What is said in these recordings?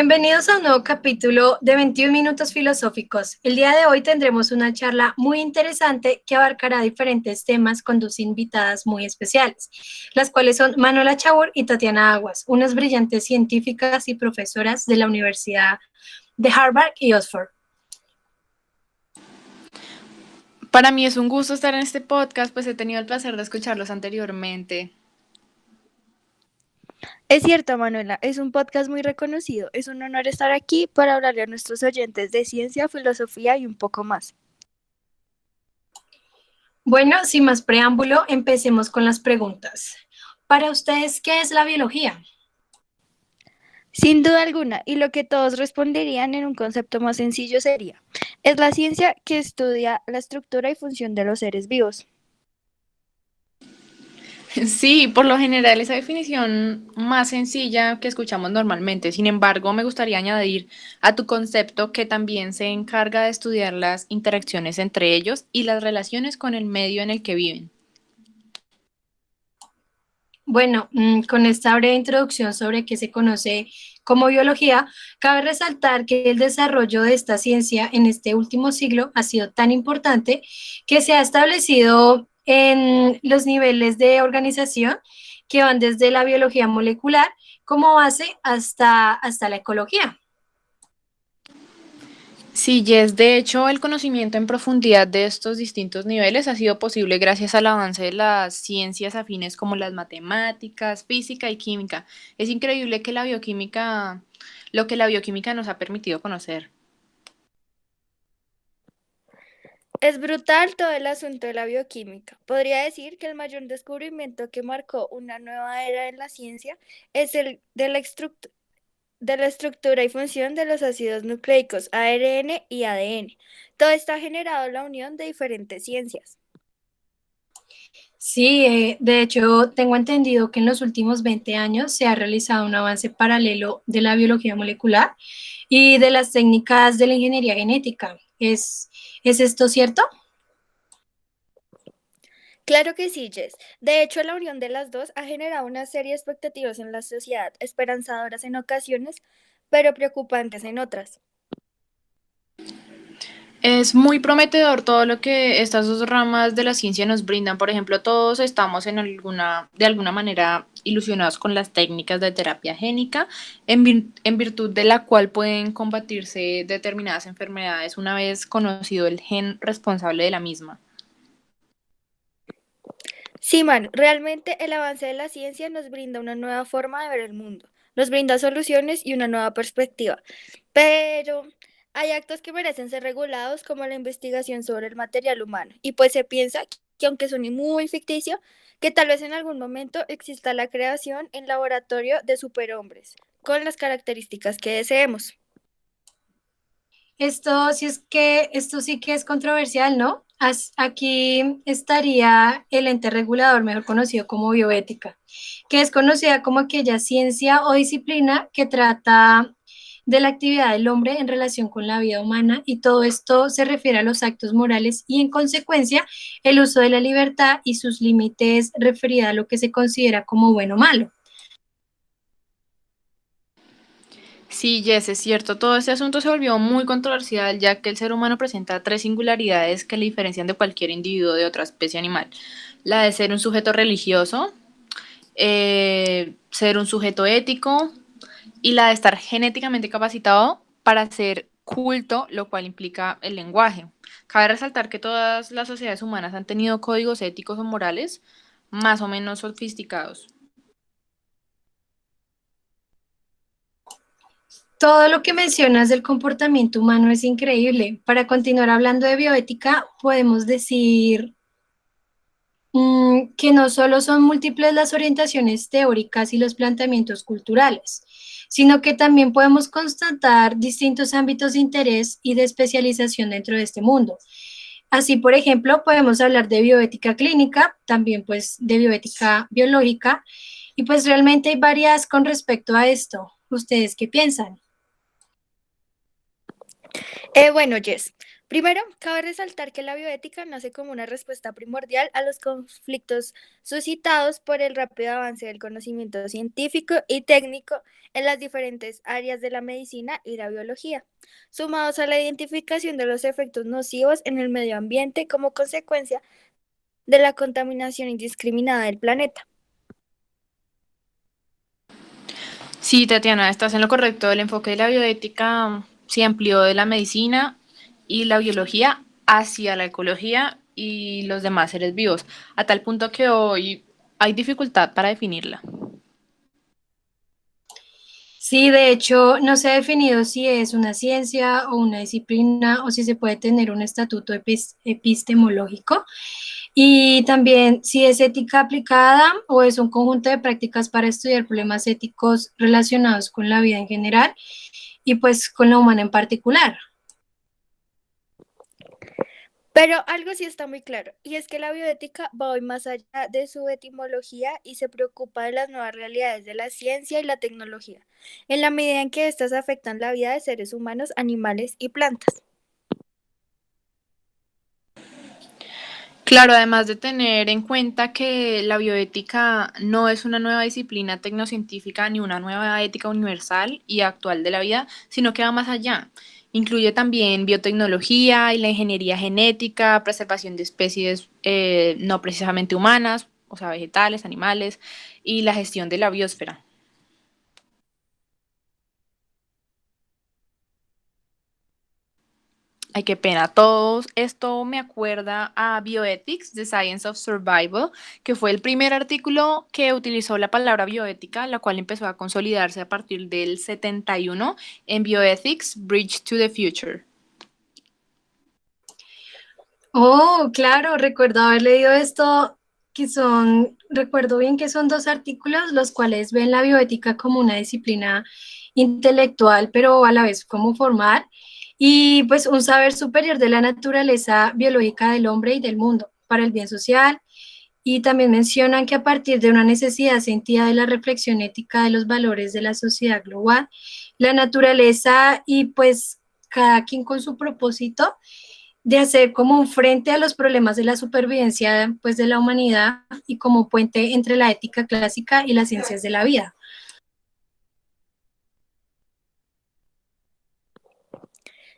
Bienvenidos a un nuevo capítulo de 21 Minutos Filosóficos. El día de hoy tendremos una charla muy interesante que abarcará diferentes temas con dos invitadas muy especiales, las cuales son Manuela Chabur y Tatiana Aguas, unas brillantes científicas y profesoras de la Universidad de Harvard y Oxford. Para mí es un gusto estar en este podcast, pues he tenido el placer de escucharlos anteriormente. Es cierto, Manuela, es un podcast muy reconocido. Es un honor estar aquí para hablarle a nuestros oyentes de ciencia, filosofía y un poco más. Bueno, sin más preámbulo, empecemos con las preguntas. Para ustedes, ¿qué es la biología? Sin duda alguna, y lo que todos responderían en un concepto más sencillo sería, es la ciencia que estudia la estructura y función de los seres vivos. Sí, por lo general esa definición más sencilla que escuchamos normalmente. Sin embargo, me gustaría añadir a tu concepto que también se encarga de estudiar las interacciones entre ellos y las relaciones con el medio en el que viven. Bueno, con esta breve introducción sobre qué se conoce como biología, cabe resaltar que el desarrollo de esta ciencia en este último siglo ha sido tan importante que se ha establecido en los niveles de organización que van desde la biología molecular como base hasta la ecología. Sí, Jess, de hecho, el conocimiento en profundidad de estos distintos niveles ha sido posible gracias al avance de las ciencias afines como las matemáticas, física y química. Es increíble que lo que la bioquímica nos ha permitido conocer. Es brutal todo el asunto de la bioquímica. Podría decir que el mayor descubrimiento que marcó una nueva era en la ciencia es el de la estructura y función de los ácidos nucleicos ARN y ADN. Todo está generado la unión de diferentes ciencias. Sí, de hecho, tengo entendido que en los últimos 20 años se ha realizado un avance paralelo de la biología molecular y de las técnicas de la ingeniería genética. ¿Es esto cierto? Claro que sí, Jess. De hecho, la unión de las dos ha generado una serie de expectativas en la sociedad, esperanzadoras en ocasiones, pero preocupantes en otras. Es muy prometedor todo lo que estas dos ramas de la ciencia nos brindan. Por ejemplo, todos estamos de alguna manera ilusionados con las técnicas de terapia génica, en virtud de la cual pueden combatirse determinadas enfermedades una vez conocido el gen responsable de la misma. Sí, Manu, realmente el avance de la ciencia nos brinda una nueva forma de ver el mundo, nos brinda soluciones y una nueva perspectiva. Pero hay actos que merecen ser regulados, como la investigación sobre el material humano. Y pues se piensa que aunque suene muy ficticio, que tal vez en algún momento exista la creación en laboratorio de superhombres, con las características que deseemos. Esto sí que es controversial, ¿no? Aquí estaría el ente regulador, mejor conocido como bioética, que es conocida como aquella ciencia o disciplina que trata de la actividad del hombre en relación con la vida humana y todo esto se refiere a los actos morales y en consecuencia el uso de la libertad y sus límites referida a lo que se considera como bueno o malo. Sí, Jess, es cierto. Todo este asunto se volvió muy controversial, ya que el ser humano presenta tres singularidades que le diferencian de cualquier individuo de otra especie animal. La de ser un sujeto religioso, ser un sujeto ético y la de estar genéticamente capacitado para ser culto, lo cual implica el lenguaje. Cabe resaltar que todas las sociedades humanas han tenido códigos éticos o morales más o menos sofisticados. Todo lo que mencionas del comportamiento humano es increíble. Para continuar hablando de bioética, podemos decir que no solo son múltiples las orientaciones teóricas y los planteamientos culturales, sino que también podemos constatar distintos ámbitos de interés y de especialización dentro de este mundo. Así, por ejemplo, podemos hablar de bioética clínica, también pues de bioética biológica, y pues realmente hay varias con respecto a esto. ¿Ustedes qué piensan? Bueno, Jess, Primero, cabe resaltar que la bioética nace como una respuesta primordial a los conflictos suscitados por el rápido avance del conocimiento científico y técnico en las diferentes áreas de la medicina y la biología, sumados a la identificación de los efectos nocivos en el medio ambiente como consecuencia de la contaminación indiscriminada del planeta. Sí, Tatiana, estás en lo correcto. El enfoque de la bioética se amplió de la medicina y la biología hacia la ecología y los demás seres vivos, a tal punto que hoy hay dificultad para definirla. Sí, de hecho, no se ha definido si es una ciencia o una disciplina o si se puede tener un estatuto epistemológico. Y también si es ética aplicada o es un conjunto de prácticas para estudiar problemas éticos relacionados con la vida en general y pues con la humana en particular. Pero algo sí está muy claro, y es que la bioética va hoy más allá de su etimología y se preocupa de las nuevas realidades de la ciencia y la tecnología, en la medida en que éstas afectan la vida de seres humanos, animales y plantas. Claro, además de tener en cuenta que la bioética no es una nueva disciplina tecnocientífica ni una nueva ética universal y actual de la vida, sino que va más allá. Incluye también biotecnología y la ingeniería genética, preservación de especies no precisamente humanas, o sea, vegetales, animales, y la gestión de la biosfera. Ay, qué pena. Todo esto me acuerda a Bioethics, The Science of Survival, que fue el primer artículo que utilizó la palabra bioética, la cual empezó a consolidarse a partir del 71 en Bioethics, Bridge to the Future. Oh, claro, recuerdo haber leído esto, recuerdo bien que son dos artículos los cuales ven la bioética como una disciplina intelectual, pero a la vez como formal, y pues un saber superior de la naturaleza biológica del hombre y del mundo para el bien social. Y también mencionan que a partir de una necesidad sentida de la reflexión ética de los valores de la sociedad global, la naturaleza y pues cada quien con su propósito de hacer como un frente a los problemas de la supervivencia pues de la humanidad y como puente entre la ética clásica y las ciencias de la vida.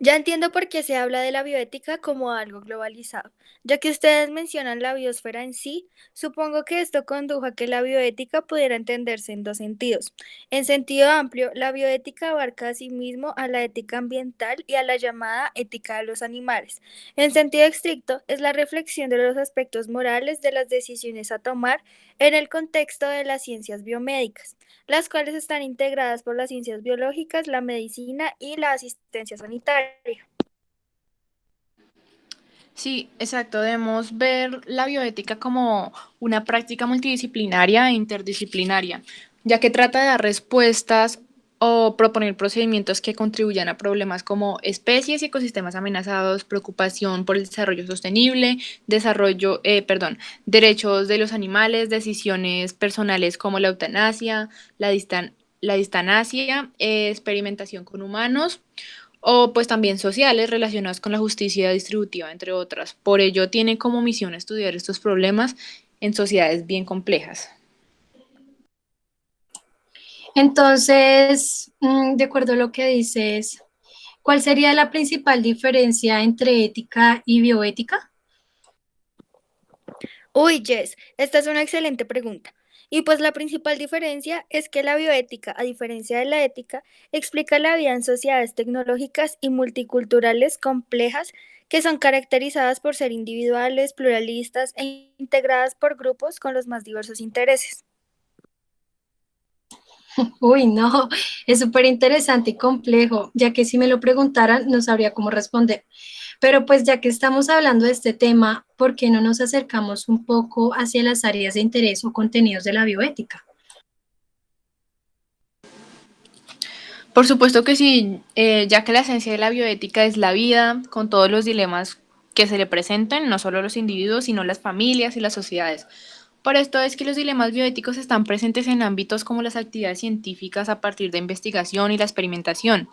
Ya entiendo por qué se habla de la bioética como algo globalizado. Ya que ustedes mencionan la biosfera en sí, supongo que esto condujo a que la bioética pudiera entenderse en dos sentidos. En sentido amplio, la bioética abarca asimismo a la ética ambiental y a la llamada ética de los animales. En sentido estricto, es la reflexión de los aspectos morales de las decisiones a tomar en el contexto de las ciencias biomédicas, las cuales están integradas por las ciencias biológicas, la medicina y la asistencia sanitaria. Sí, exacto. Debemos ver la bioética como una práctica multidisciplinaria e interdisciplinaria, ya que trata de dar respuestas o proponer procedimientos que contribuyan a problemas como especies y ecosistemas amenazados, preocupación por el desarrollo sostenible, derechos de los animales, decisiones personales como la eutanasia, la distanasia, experimentación con humanos o pues también sociales relacionadas con la justicia distributiva, entre otras. Por ello, tiene como misión estudiar estos problemas en sociedades bien complejas. Entonces, de acuerdo a lo que dices, ¿cuál sería la principal diferencia entre ética y bioética? Uy, Jess, esta es una excelente pregunta. Y pues la principal diferencia es que la bioética, a diferencia de la ética, explica la vida en sociedades tecnológicas y multiculturales complejas que son caracterizadas por ser individuales, pluralistas e integradas por grupos con los más diversos intereses. Uy, no, es súper interesante y complejo, ya que si me lo preguntaran no sabría cómo responder. Pero pues ya que estamos hablando de este tema, ¿por qué no nos acercamos un poco hacia las áreas de interés o contenidos de la bioética? Por supuesto que sí, ya que la esencia de la bioética es la vida, con todos los dilemas que se le presenten, no solo a los individuos, sino las familias y las sociedades. Por esto es que los dilemas bioéticos están presentes en ámbitos como las actividades científicas a partir de investigación y la experimentación.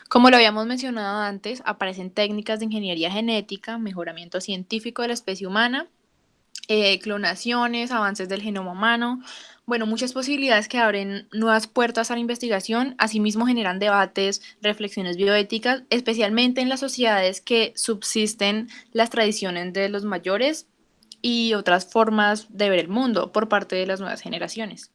Como lo habíamos mencionado antes, aparecen técnicas de ingeniería genética, mejoramiento científico de la especie humana, clonaciones, avances del genoma humano, bueno, muchas posibilidades que abren nuevas puertas a la investigación, asimismo generan debates, reflexiones bioéticas, especialmente en las sociedades que subsisten las tradiciones de los mayores y otras formas de ver el mundo por parte de las nuevas generaciones.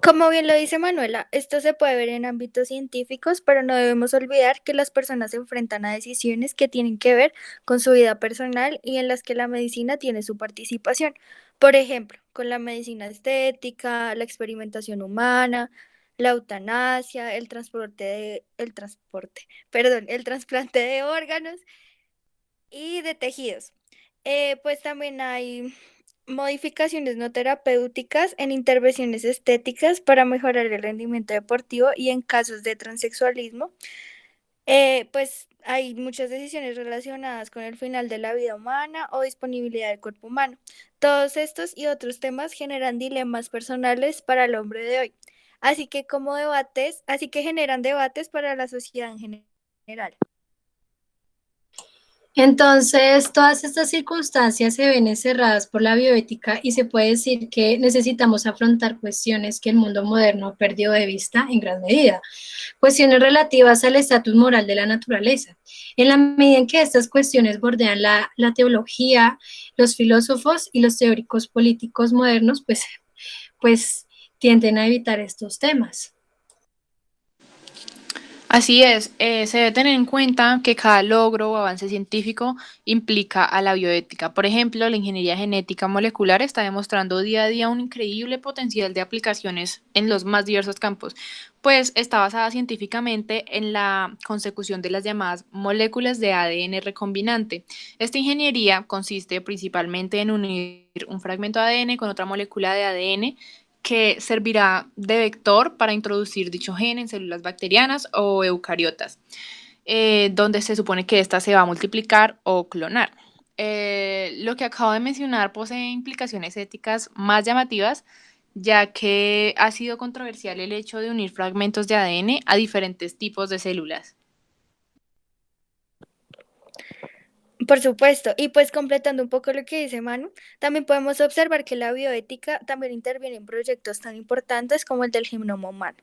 Como bien lo dice Manuela, esto se puede ver en ámbitos científicos, pero no debemos olvidar que las personas se enfrentan a decisiones que tienen que ver con su vida personal y en las que la medicina tiene su participación. Por ejemplo, con la medicina estética, la experimentación humana, la eutanasia, el trasplante de órganos y de tejidos. Pues también hay modificaciones no terapéuticas en intervenciones estéticas para mejorar el rendimiento deportivo y en casos de transexualismo, pues hay muchas decisiones relacionadas con el final de la vida humana o disponibilidad del cuerpo humano. Todos estos y otros temas generan dilemas personales para el hombre de hoy, así que generan debates para la sociedad en general. Entonces, todas estas circunstancias se ven encerradas por la bioética y se puede decir que necesitamos afrontar cuestiones que el mundo moderno perdió de vista en gran medida, cuestiones relativas al estatus moral de la naturaleza. En la medida en que estas cuestiones bordean la teología, los filósofos y los teóricos políticos modernos, pues tienden a evitar estos temas. Así es, se debe tener en cuenta que cada logro o avance científico implica a la bioética. Por ejemplo, la ingeniería genética molecular está demostrando día a día un increíble potencial de aplicaciones en los más diversos campos, pues está basada científicamente en la consecución de las llamadas moléculas de ADN recombinante. Esta ingeniería consiste principalmente en unir un fragmento de ADN con otra molécula de ADN que servirá de vector para introducir dicho gen en células bacterianas o eucariotas, donde se supone que ésta se va a multiplicar o clonar. Lo que acabo de mencionar posee implicaciones éticas más llamativas, ya que ha sido controversial el hecho de unir fragmentos de ADN a diferentes tipos de células. Por supuesto, y pues completando un poco lo que dice Manu, también podemos observar que la bioética también interviene en proyectos tan importantes como el del genoma humano.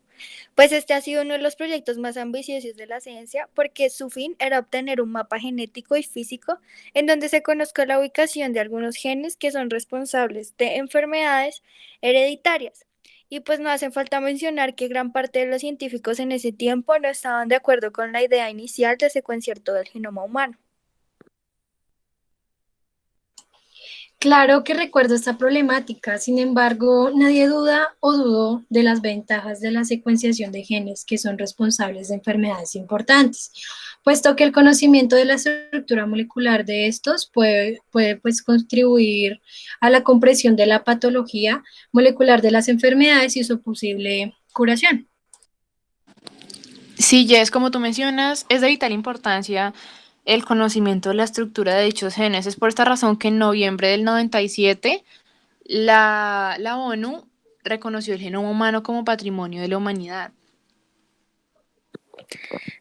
Pues este ha sido uno de los proyectos más ambiciosos de la ciencia porque su fin era obtener un mapa genético y físico en donde se conozca la ubicación de algunos genes que son responsables de enfermedades hereditarias. Y pues no hace falta mencionar que gran parte de los científicos en ese tiempo no estaban de acuerdo con la idea inicial de secuenciar todo el genoma humano. Claro que recuerdo esta problemática, sin embargo, nadie duda o dudó de las ventajas de la secuenciación de genes que son responsables de enfermedades importantes, puesto que el conocimiento de la estructura molecular de estos puede pues, contribuir a la comprensión de la patología molecular de las enfermedades y su posible curación. Sí, Jess, como tú mencionas, es de vital importancia el conocimiento de la estructura de dichos genes. Es por esta razón que en noviembre del 97 la ONU reconoció el genoma humano como patrimonio de la humanidad.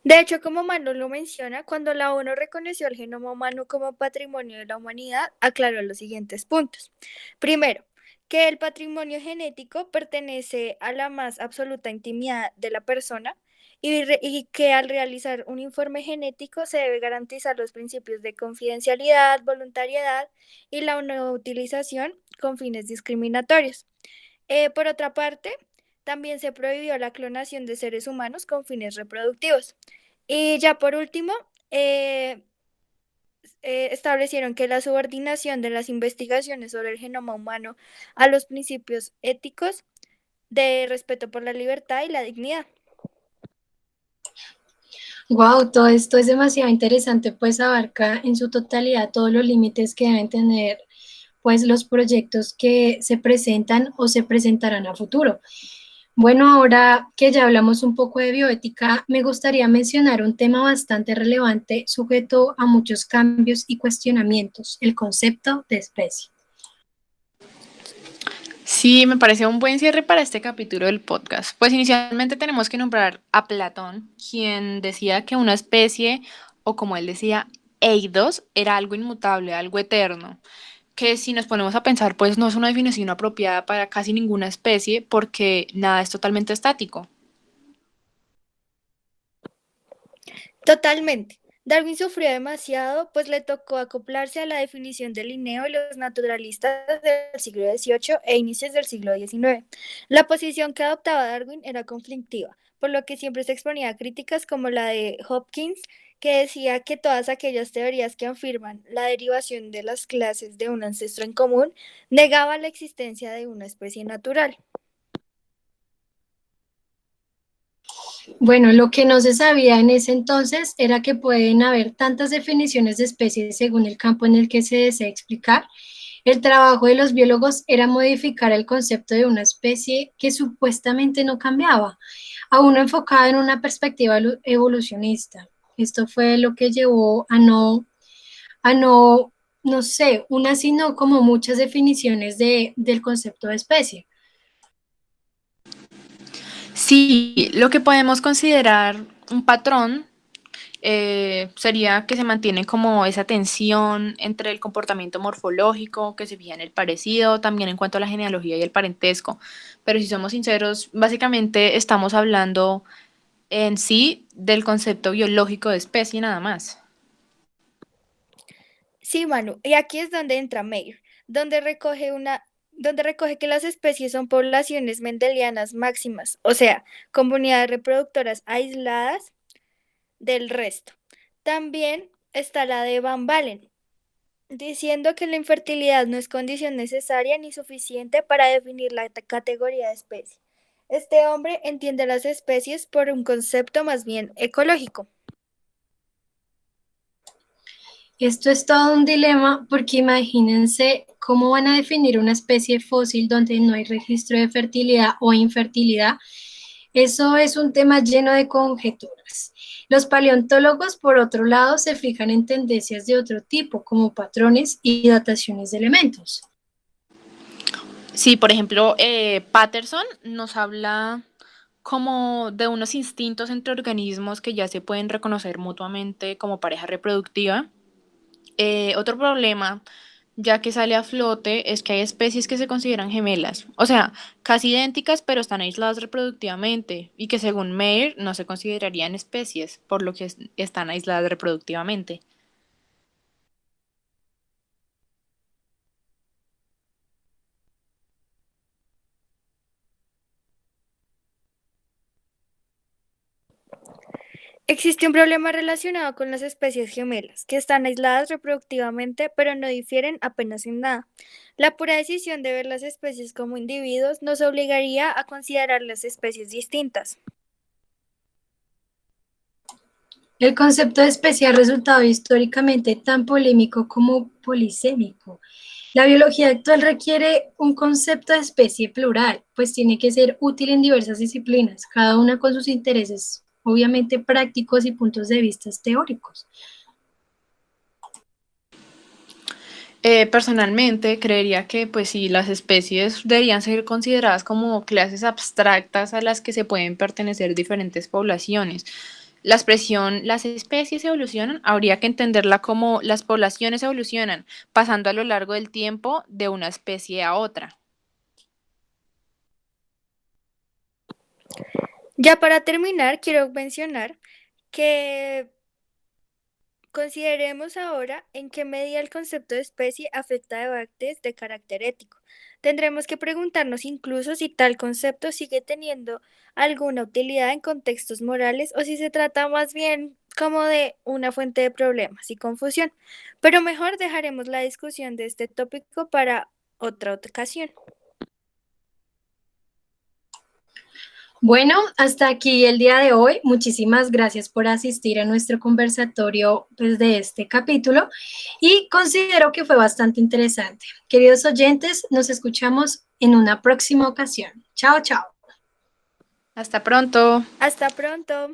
De hecho, como Manu lo menciona, cuando la ONU reconoció el genoma humano como patrimonio de la humanidad, aclaró los siguientes puntos. Primero, que el patrimonio genético pertenece a la más absoluta intimidad de la persona y que al realizar un informe genético se debe garantizar los principios de confidencialidad, voluntariedad y la no utilización con fines discriminatorios. Por otra parte, también se prohibió la clonación de seres humanos con fines reproductivos. Y ya por último, eh, establecieron que la subordinación de las investigaciones sobre el genoma humano a los principios éticos de respeto por la libertad y la dignidad. Wow, todo esto es demasiado interesante, pues abarca en su totalidad todos los límites que deben tener pues los proyectos que se presentan o se presentarán a futuro. Bueno, ahora que ya hablamos un poco de bioética, me gustaría mencionar un tema bastante relevante sujeto a muchos cambios y cuestionamientos, el concepto de especie. Sí, me parece un buen cierre para este capítulo del podcast. Pues inicialmente tenemos que nombrar a Platón, quien decía que una especie, o como él decía, eidos, era algo inmutable, algo eterno, que si nos ponemos a pensar, pues no es una definición apropiada para casi ninguna especie porque nada es totalmente estático. Totalmente. Darwin sufrió demasiado, pues le tocó acoplarse a la definición de Linneo y los naturalistas del siglo XVIII e inicios del siglo XIX. La posición que adoptaba Darwin era conflictiva, por lo que siempre se exponía a críticas como la de Hopkins, que decía que todas aquellas teorías que afirman la derivación de las clases de un ancestro en común negaban la existencia de una especie natural. Bueno, lo que no se sabía en ese entonces era que pueden haber tantas definiciones de especies según el campo en el que se desea explicar. El trabajo de los biólogos era modificar el concepto de una especie que supuestamente no cambiaba, a uno enfocado en una perspectiva evolucionista. Esto fue lo que llevó no sé, una sino como muchas definiciones del concepto de especie. Sí, lo que podemos considerar un patrón sería que se mantiene como esa tensión entre el comportamiento morfológico, que se fija en el parecido, también en cuanto a la genealogía y el parentesco. Pero si somos sinceros, básicamente estamos hablando en sí del concepto biológico de especie nada más. Sí, Manu, y aquí es donde entra Meyer, donde recoge que las especies son poblaciones mendelianas máximas, o sea, comunidades reproductoras aisladas del resto. También está la de Van Balen, diciendo que la infertilidad no es condición necesaria ni suficiente para definir la categoría de especie. Este hombre entiende las especies por un concepto más bien ecológico. Esto es todo un dilema porque imagínense cómo van a definir una especie fósil donde no hay registro de fertilidad o infertilidad. Eso es un tema lleno de conjeturas. Los paleontólogos, por otro lado, se fijan en tendencias de otro tipo, como patrones y dataciones de elementos. Sí, por ejemplo, Patterson nos habla como de unos instintos entre organismos que ya se pueden reconocer mutuamente como pareja reproductiva. Otro problema, ya que sale a flote, es que hay especies que se consideran gemelas, o sea, casi idénticas, pero están aisladas reproductivamente y que según Meyer no se considerarían especies, por lo que están aisladas reproductivamente. Existe un problema relacionado con las especies gemelas, que están aisladas reproductivamente, pero no difieren apenas en nada. La pura decisión de ver las especies como individuos nos obligaría a considerar las especies distintas. El concepto de especie ha resultado históricamente tan polémico como polisémico. La biología actual requiere un concepto de especie plural, pues tiene que ser útil en diversas disciplinas, cada una con sus intereses, obviamente prácticos y puntos de vista teóricos. Personalmente, creería que pues sí, las especies deberían ser consideradas como clases abstractas a las que se pueden pertenecer diferentes poblaciones. La expresión las especies evolucionan habría que entenderla como las poblaciones evolucionan, pasando a lo largo del tiempo de una especie a otra. Ya para terminar, quiero mencionar que consideremos ahora en qué medida el concepto de especie afecta a debates de carácter ético. Tendremos que preguntarnos incluso si tal concepto sigue teniendo alguna utilidad en contextos morales o si se trata más bien como de una fuente de problemas y confusión. Pero mejor dejaremos la discusión de este tópico para otra ocasión. Bueno, hasta aquí el día de hoy. Muchísimas gracias por asistir a nuestro conversatorio pues, de este capítulo y considero que fue bastante interesante. Queridos oyentes, nos escuchamos en una próxima ocasión. Chao, chao. Hasta pronto. Hasta pronto.